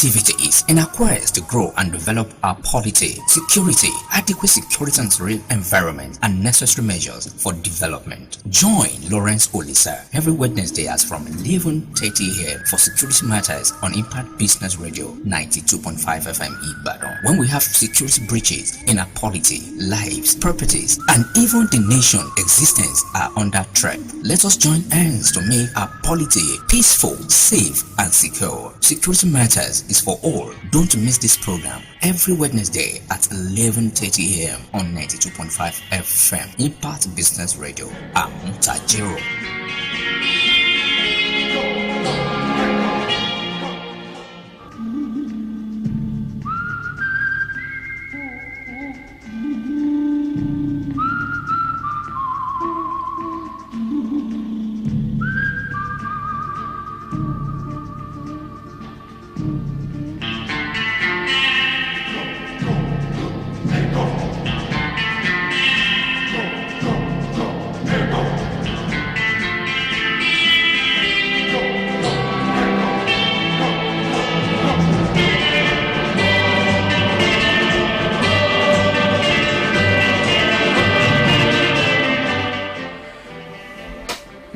activities in our quest to grow and develop our polity, security, adequate security and serene environment, and necessary measures for development. Join Lawrence Olisa every Wednesday as from 11:30 a.m. for security matters on Impact Business Radio 92.5 FM Ibadan. When we have security breaches in our polity, lives, properties, and even the nation existence are under threat. Let us join hands to make our polity peaceful, safe, and secure. Security matters is for all. Don't miss this program every Wednesday at 11:30 a.m. on 92.5 FM Impact Business Radio. Amutajero.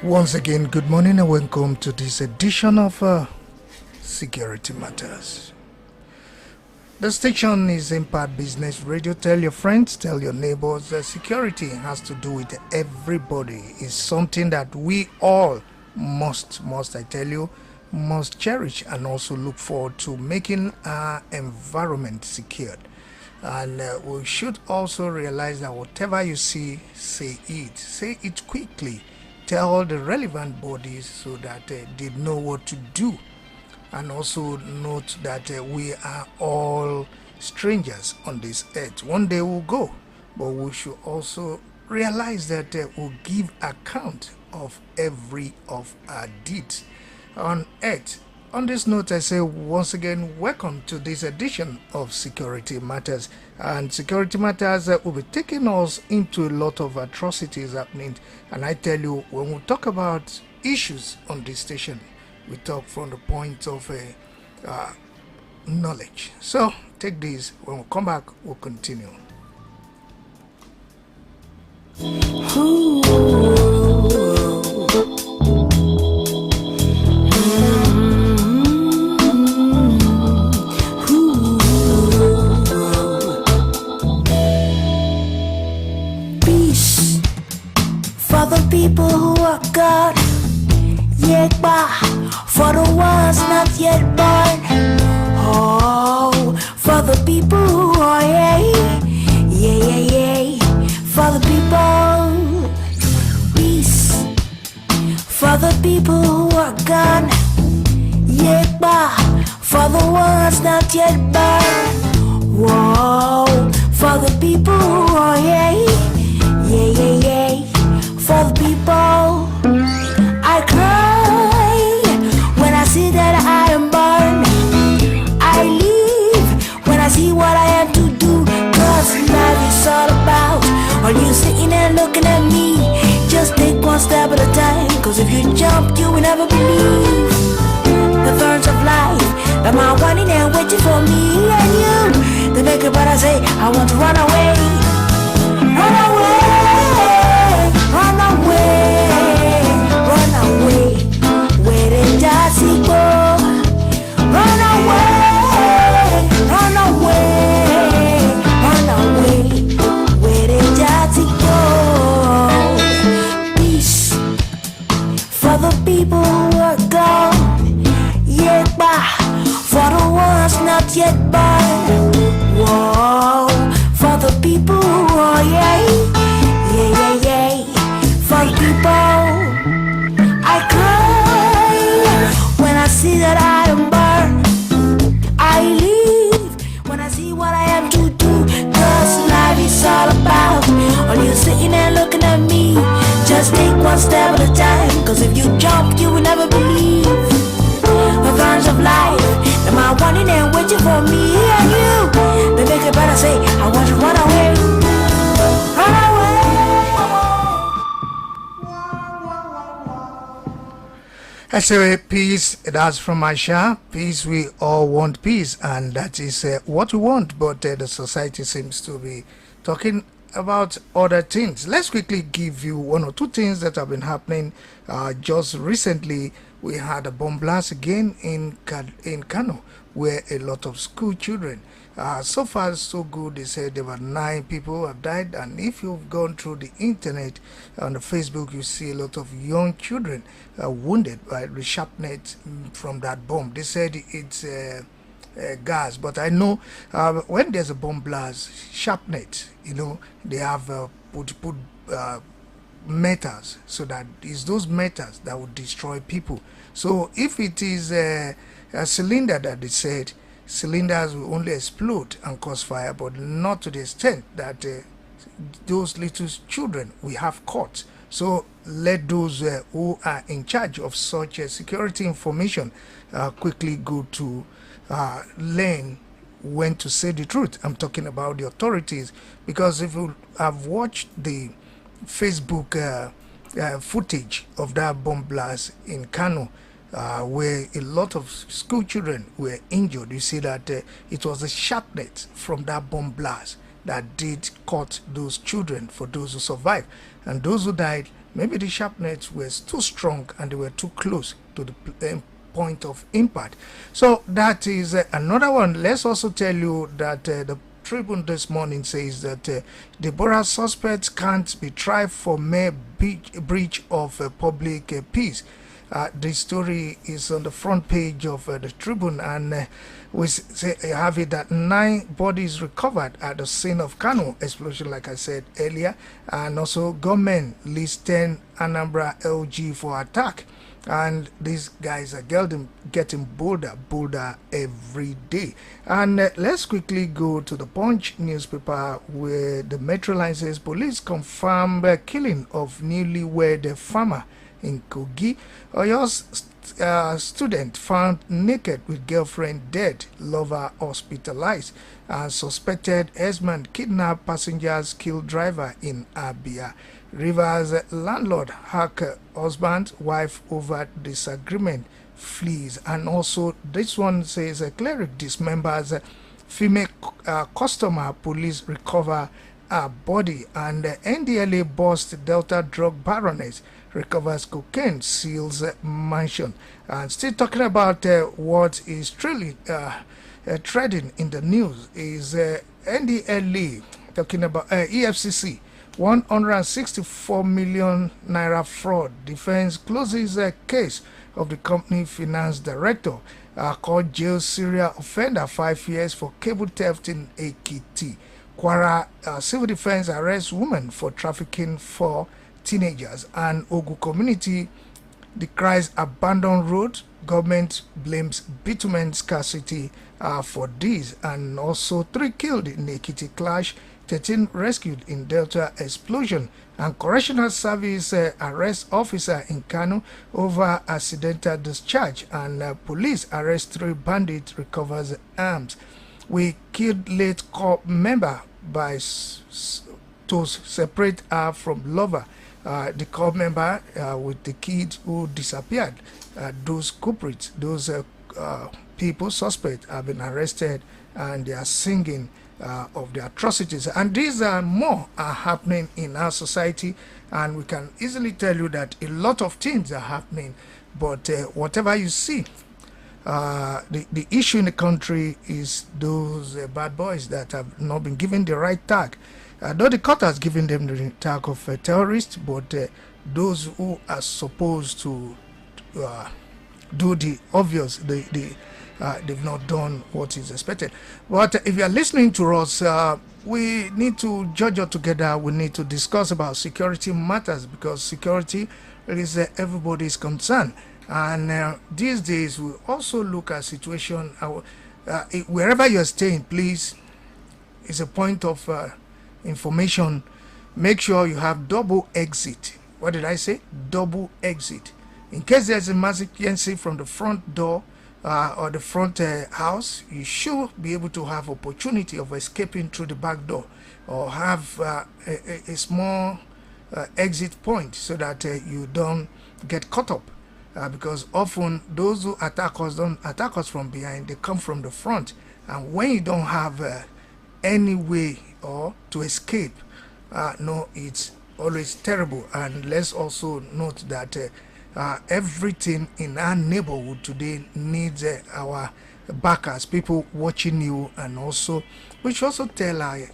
Once again, good morning and welcome to this edition of Security Matters. The station is Impact Business Radio. Tell your friends, tell your neighbors that security has to do with everybody. It's something that we all must cherish and also look forward to making our environment secured. And we should also realize that whatever you see, say it quickly. Tell the relevant bodies so that they know what to do, and also note that we are all strangers on this earth. One day we'll go, but we should also realize that we'll give account of every of our deeds on earth. On this note, I say once again, welcome to this edition of Security Matters. And Security Matters will be taking us into a lot of atrocities happening. And I tell you, when we talk about issues on this station, we talk from the point of knowledge. So take this. When we come back, we'll continue. People who are God, Yekba, for the ones not yet born. Oh, for the people who are for the people. Peace, for the people who are gone. Yekba, for the ones not yet born. Whoa, for the people who are for the people. I cry when I see that I am born. I live when I see what I have to do. Cause life is all about all you sitting and looking at me. Just take one step at a time. Cause if you jump, you will never believe the thorns of life that my wanting and waiting for me and you. They make it but I say I want to run away. Run away. Run away, run away, where did Jazzy go? Run away, run away, run away, where did Jazzy go? Peace, for the people who are gone, for the ones not yet born. Whoa, for the people who are for the people. I cry when I see that I am born. I live when I see what I have to do. Cause life is all about all you sitting and looking at me. Just take one step at a time. Cause if you jump, you will never believe the thorns of life that my wanting and waiting for me and you. They make it better say I want to run away. Run away. I say peace, that's from Aisha. Peace, we all want peace, and that is what we want, but the society seems to be talking about other things. Let's quickly give you one or two things that have been happening. Just recently, we had a bomb blast again in Kano, where a lot of school children. So far, so good. They said there were 9 people have died, and if you've gone through the internet on the Facebook, you see a lot of young children wounded by the shrapnel from that bomb. They said it's gas, but I know when there's a bomb blast, shrapnel, they have put metals, so that it's those metals that would destroy people. So if it is a cylinder that they said, cylinders will only explode and cause fire, but not to the extent that those little children we have caught. So let those who are in charge of such security information quickly go to learn when to say the truth. I'm talking about the authorities, because if you have watched the Facebook footage of that bomb blast in Kano, where a lot of school children were injured, you see that it was the shrapnel from that bomb blast that did cut those children, for those who survived. And those who died, maybe the shrapnel was too strong and they were too close to the point of impact. So that is another one. Let's also tell you that the Tribune this morning says that the Bora suspects can't be tried for mere breach of public peace. This story is on the front page of the Tribune, and we have it that 9 bodies recovered at the scene of Kano explosion, like I said earlier, and also government lists 10 Anambra LG for attack. And these guys are getting bolder every day. And let's quickly go to the Punch newspaper, where the Metro line says police confirm the killing of newlywed farmer in Kogi. Oyo's student found naked with girlfriend dead, lover hospitalized, and suspected herdsman kidnapped passengers, killed driver in Abia. Rivers landlord hack husband, wife over disagreement, flees. And also this one says a cleric dismembers female customer, police recover body. And NDLA bust Delta drug baroness, recovers cocaine, seals mansion. And still talking about what is truly trading in the news is NDLA talking about EFCC 164 million naira fraud. Defense closes a case of the company finance director. Called jail serial offender 5 years for cable theft in Ekiti. Kwara civil defense arrests woman for trafficking for teenagers. And Ogu community decries abandoned road. Government blames bitumen scarcity for this. And also 3 killed in Ekiti clash, 13 rescued in Delta explosion. And correctional service arrest officer in Kano over accidental discharge. And police arrest 3 bandits, recovers arms. We killed late corps member by to separate her from lover. The corps member with the kid who disappeared. Those culprits, those people, suspects, have been arrested, and they are singing of the atrocities. And these are more are happening in our society, and we can easily tell you that a lot of things are happening. But whatever you see, the issue in the country is those bad boys that have not been given the right tag. Though the court has given them the tag of terrorists, but those who are supposed to do the obvious, they've not done what is expected. But if you are listening to us, we need to judge all together. We need to discuss about security matters, because security is everybody's concern. And these days we also look at situation wherever you're staying. Please, it's a point of information. Make sure you have double exit. What did I say? Double exit. In case there's an emergency from the front door or the front house, you should be able to have opportunity of escaping through the back door, or have a small exit point, so that you don't get caught up because often those who attack us don't attack us from behind, they come from the front. And when you don't have any way or to escape, no, it's always terrible. And let's also note that everything in our neighborhood today needs our backers, people watching you, and also we should also tell our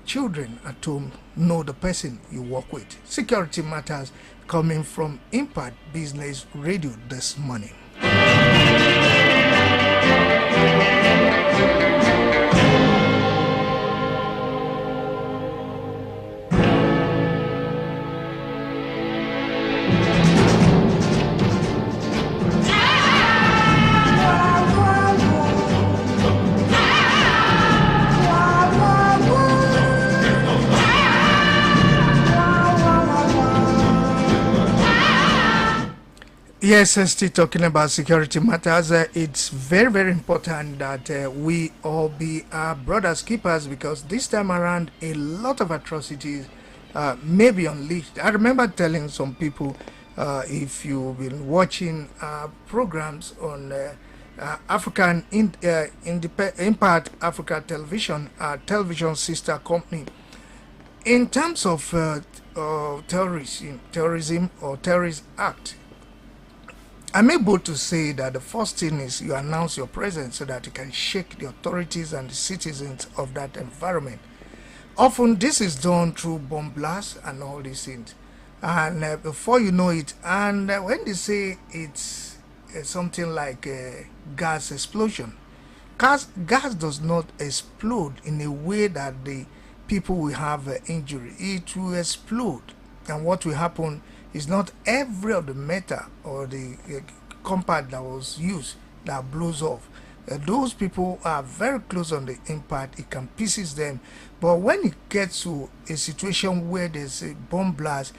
children at home, know the person you work with. Security matters, coming from Impact Business Radio this morning. Yes, still talking about security matters. It's very, very important that we all be our brothers keepers, because this time around a lot of atrocities may be unleashed. I remember telling some people, if you've been watching programs on African Impact Africa Television, television sister company, in terms of terrorism or terrorist act, I'm able to say that the first thing is you announce your presence so that you can shake the authorities and the citizens of that environment. Often this is done through bomb blasts and all these things. And before you know it, and when they say it's something like a gas explosion, gas does not explode in a way that the people will have injury. It will explode. And what will happen is not every of the metal or the compound that was used that blows off. Those people are very close on the impact, it can pieces them. But when it gets to a situation where there's a bomb blast,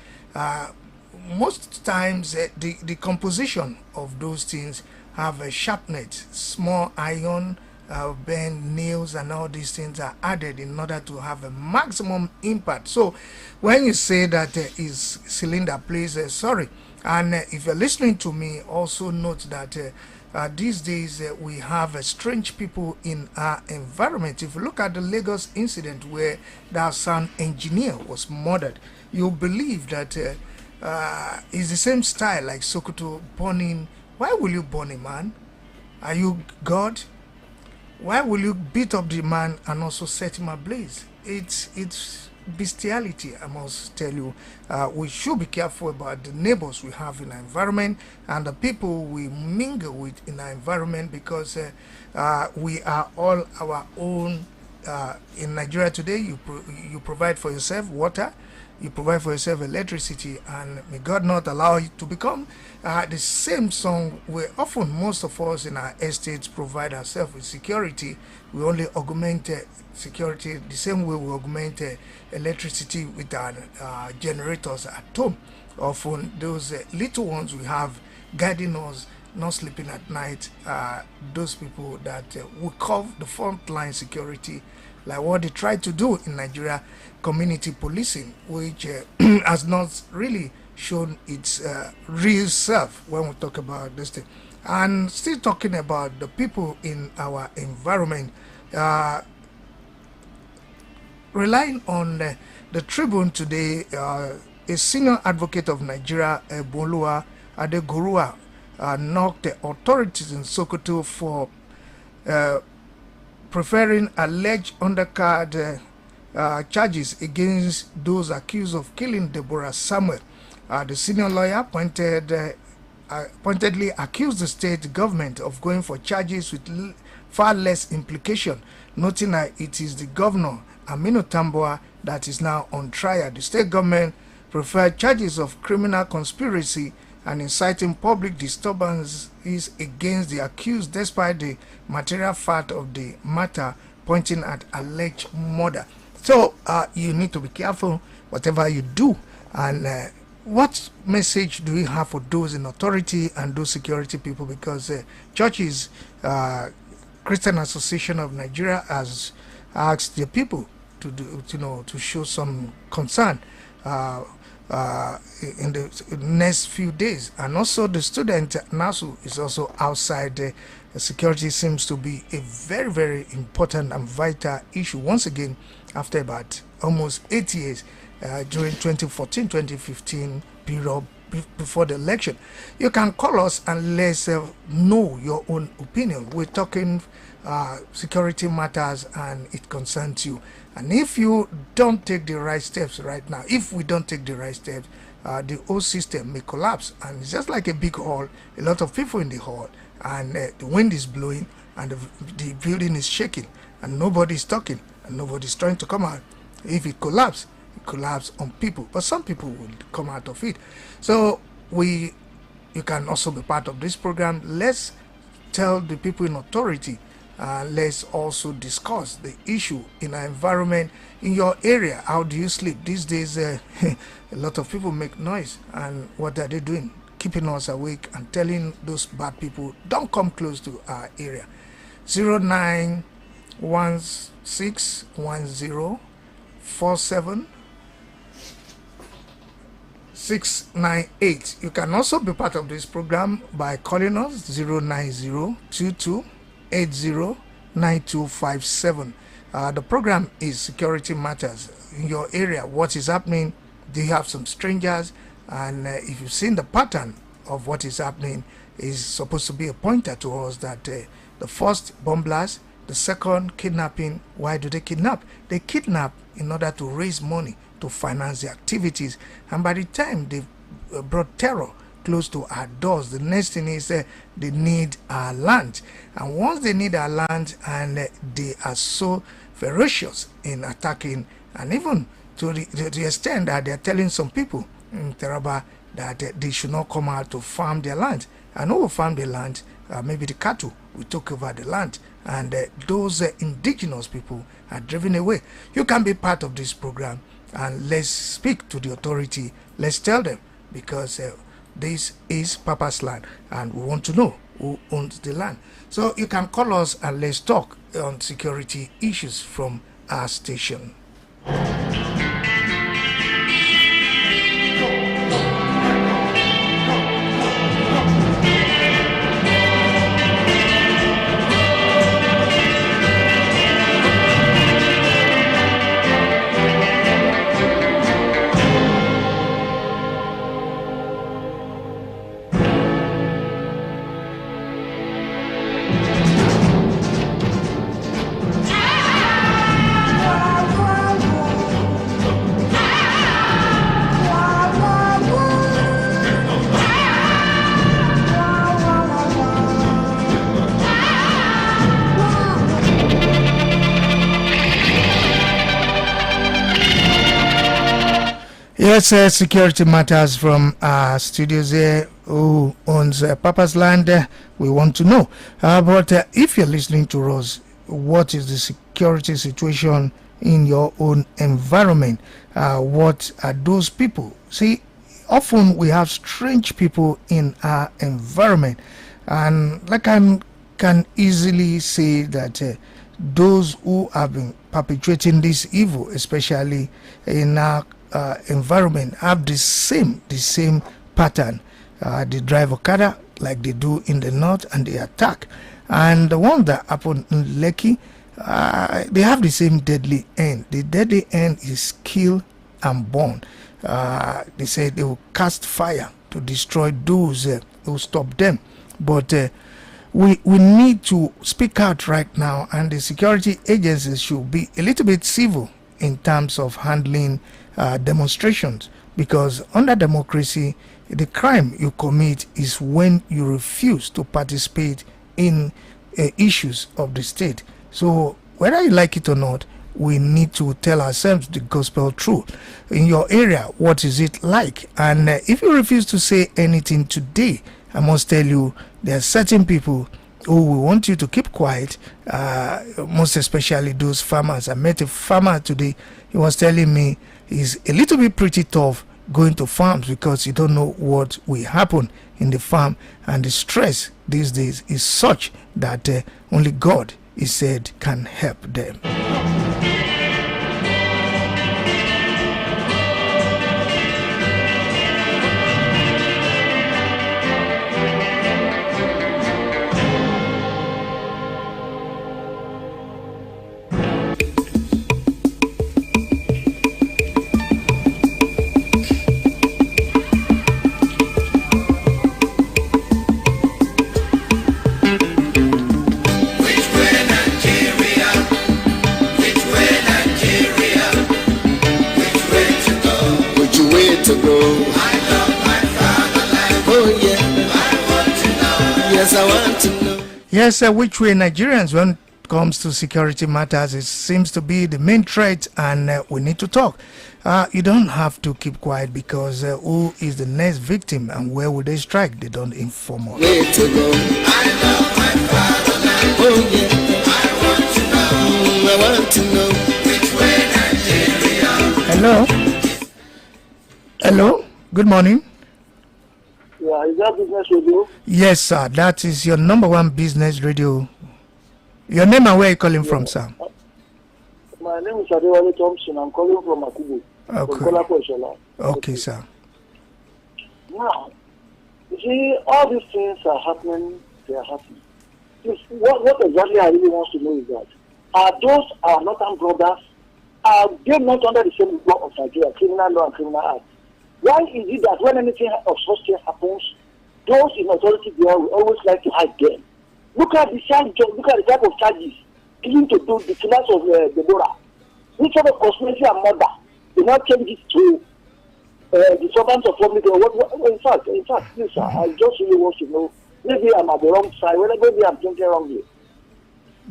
most times the composition of those things have a sharpness, small iron, bend nails, and all these things are added in order to have a maximum impact. So when you say that is cylinder, please sorry, and if you're listening to me, also note that these days we have strange people in our environment. If you look at the Lagos incident where that sound engineer was murdered, you believe that it's the same style like Sokoto burning. Why will you burn a man? Are you God? Why will you beat up the man and also set him ablaze? It's bestiality, I must tell you. We should be careful about the neighbors we have in our environment and the people we mingle with in our environment, because we are all our own. In Nigeria today, you provide for yourself water, you provide for yourself electricity, and may God not allow it to become the same song where often most of us in our estates provide ourselves with security. We only augment security the same way we augment electricity with our generators at home. Often those little ones we have guiding us, not sleeping at night, those people that we call the frontline security, like what they try to do in Nigeria, community policing, which has not really shown its real self when we talk about this thing. And still talking about the people in our environment, relying on the Tribune today, a senior advocate of Nigeria, Bolua Adegorua, knocked the authorities in Sokoto for preferring alleged undercard charges against those accused of killing Deborah Samuel. The senior lawyer pointedly accused the state government of going for charges with far less implication, noting that it is the governor, Amutajero, that is now on trial. The state government preferred charges of criminal conspiracy and inciting public disturbances against the accused, despite the material fact of the matter pointing at alleged murder. So you need to be careful whatever you do. And what message do we have for those in authority and those security people? Because churches, Christian Association of Nigeria has asked the people to do, to show some concern. in the next few days. And also the student NASU is also outside. Security seems to be a very, very important and vital issue once again after about almost 8 years during 2014-2015 period before the election. You can call us and let's know your own opinion. We're talking security matters and it concerns you. And if you don't take the right steps right now, if we don't take the right steps, the whole system may collapse. And it's just like a big hall, a lot of people in the hall, and the wind is blowing and the building is shaking and nobody's talking and nobody's trying to come out. If it collapses on people, but some people will come out of it. So you can also be part of this program. Let's tell the people in authority. Let's also discuss the issue in our environment in your area. How do you sleep these days? A lot of people make noise, and what are they doing? Keeping us awake and telling those bad people don't come close to our area. 09161047-698. You can also be part of this program by calling us 09022809257. The program is Security Matters. In your area, what is happening? Do you have some strangers? And if you've seen the pattern of what is happening, is supposed to be a pointer to us that the first bomb blast, the second kidnapping. Why do they kidnap? They kidnap in order to raise money to finance the activities, and by the time they brought terror close to our doors, the next thing is they need our land. And once they need our land, and they are so ferocious in attacking, and even to the extent that they are telling some people in Taraba that they should not come out to farm their land. And who will farm the land? Maybe the cattle will take over the land, and those indigenous people are driven away. You can be part of this program, and let's speak to the authority. Let's tell them, because this is Papa's land, and we want to know who owns the land. So you can call us and let's talk on security issues from our station. Yes, security matters from our studios here. Who owns Papa's land? We want to know. But if you're listening to us, what is the security situation in your own environment? What are those people? See, often we have strange people in our environment, and like I can easily say that those who have been perpetrating this evil, especially in our environment, have the same pattern. They drive Okada like they do in the north, and they attack. And the one that happened in Lekki, they have the same deadly end. The deadly end is kill and burn. They say they will cast fire to destroy those who stop them. But we need to speak out right now, and the security agencies should be a little bit civil in terms of handling demonstrations, because under democracy, the crime you commit is when you refuse to participate in issues of the state. So whether you like it or not, we need to tell ourselves the gospel truth. In your area, what is it like? And if you refuse to say anything today, I must tell you, there are certain people who will want you to keep quiet, most especially those farmers. I met a farmer today. He was telling me he's a little bit pretty tough going to farms because you don't know what will happen in the farm, and the stress these days is such that only God, he said, can help them. Yes, which way Nigerians, when it comes to security matters, it seems to be the main threat, and we need to talk. You don't have to keep quiet because who is the next victim and where will they strike? They don't inform us. Way to go. I love my fatherland. Oh yeah. I want to know which way Nigeria. Hello. Hello. Good morning. Yeah, is that business radio? Yes, sir. That is your number one business radio. Your name and where are you calling from, sir? My name is Adewale Thompson. I'm calling from Akubu. Okay. Okay, sir. Now, you see, all these things are happening. They are happening. What exactly I really want to know is that those are Northern brothers. Are they not under the same law of Nigeria, criminal law and criminal act? Why is it that when anything of such thing happens, those in authority there will always like to hide them? Look at the type of charges given to do the killers of Deborah. Which sort of conspiracy and murder? They not change it to the servants of public. In fact, please, sir, I just really want to know. Maybe I'm at the wrong side. Maybe I'm thinking wrongly.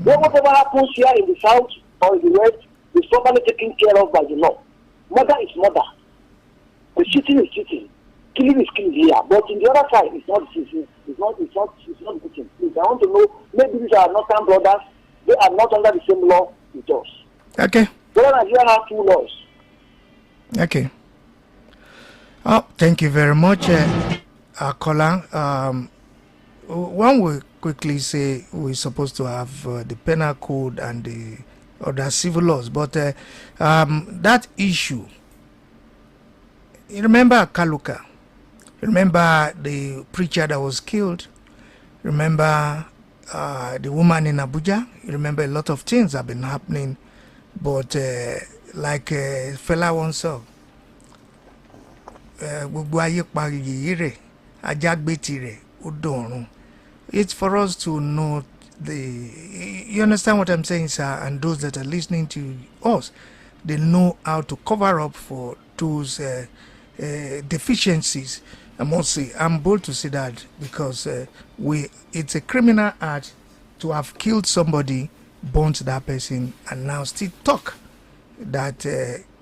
Whatever happens here in the south or in the west is properly taken care of by the law. Murder is murder. The cheating is cheating. Killing is killing here. But in the other side, it's not cheating. It's not cheating. Please, I want to know, maybe these are Northern brothers. They are not under the same law with us. Okay. But Nigeria has two laws. Okay. Oh, thank you very much, caller. One will quickly say we're supposed to have the penal code and the other civil laws, but that issue. You remember Kaluka? Remember the preacher that was killed? Remember the woman in Abuja? You remember a lot of things have been happening, but like fella once said, it's for us to know you understand what I'm saying, sir, and those that are listening to us, they know how to cover up for those deficiencies. I must say, I'm bold to say that because it's a criminal act to have killed somebody, burnt that person, and now still talk that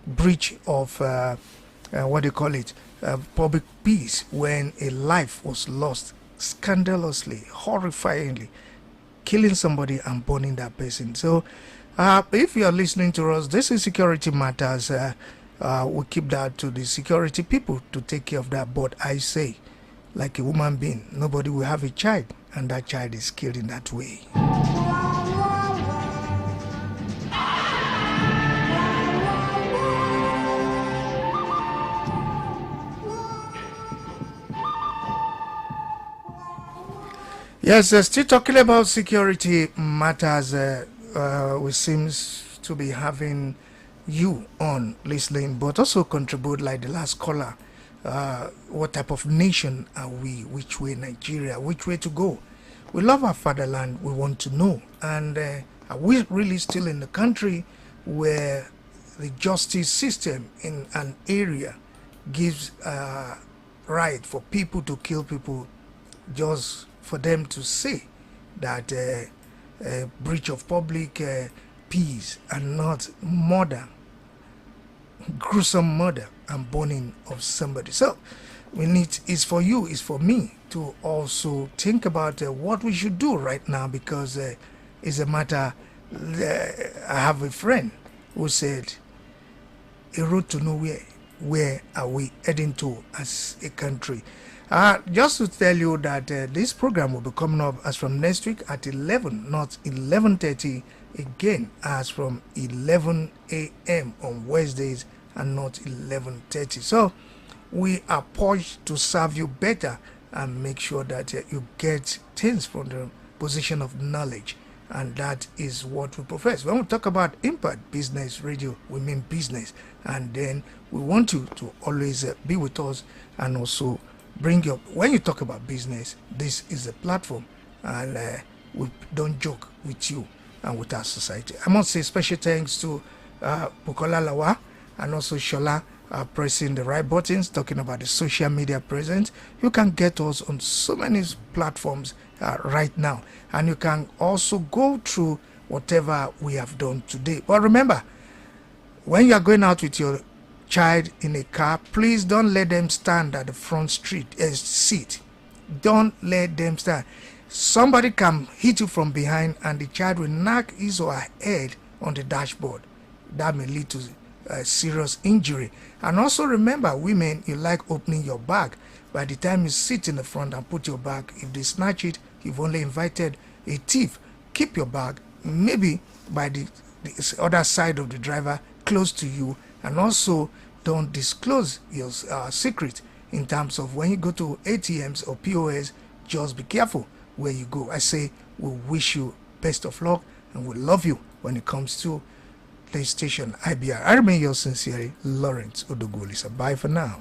breach of what do you call it, public peace, when a life was lost scandalously, horrifyingly, killing somebody and burning that person. So if you are listening to us, this is Security Matters. We keep that to the security people to take care of that. But I say, like a woman being, nobody will have a child and that child is killed in that way. Yes, still talking about security matters. We seems to be having you on listening, but also contribute like the last caller. What type of nation are we? Which way Nigeria? Which way to go? We love our fatherland. We want to know. And are we really still in the country where the justice system in an area gives right for people to kill people just for them to say that a breach of public peace and not murder, gruesome murder and burning of somebody? So we need, it's for you, it's for me to also think about what we should do right now, because it's a matter. I have a friend who said, a road to nowhere, where are we heading to as a country? Just to tell you that this program will be coming up as from next week at 11, not 11:30, again as from 11 a.m. on Wednesdays and not 11:30. So we are poised to serve you better and make sure that you get things from the position of knowledge, and that is what we profess. When we talk about Impact Business Radio, we mean business, and then we want you to always be with us and also bring your, when you talk about business, this is a platform, and we don't joke with you and with our society. I must say special thanks to Bukola Lawa and also Shola pressing the right buttons, talking about the social media presence. You can get us on so many platforms right now. And you can also go through whatever we have done today. But remember, when you are going out with your child in a car, please don't let them stand at the front seat. Don't let them stand. Somebody can hit you from behind and the child will knock his or her head on the dashboard. That may lead to serious injury. And also remember, women, you like opening your bag. By the time you sit in the front and put your bag, if they snatch it, you've only invited a thief. Keep your bag maybe by the other side of the driver, close to you. And also don't disclose your secret in terms of when you go to ATMs or POS. Just be careful where you go. I say we wish you best of luck and we love you when it comes to the station IBR. I remain yours sincerely, Lawrence Odogolisa. Bye for now.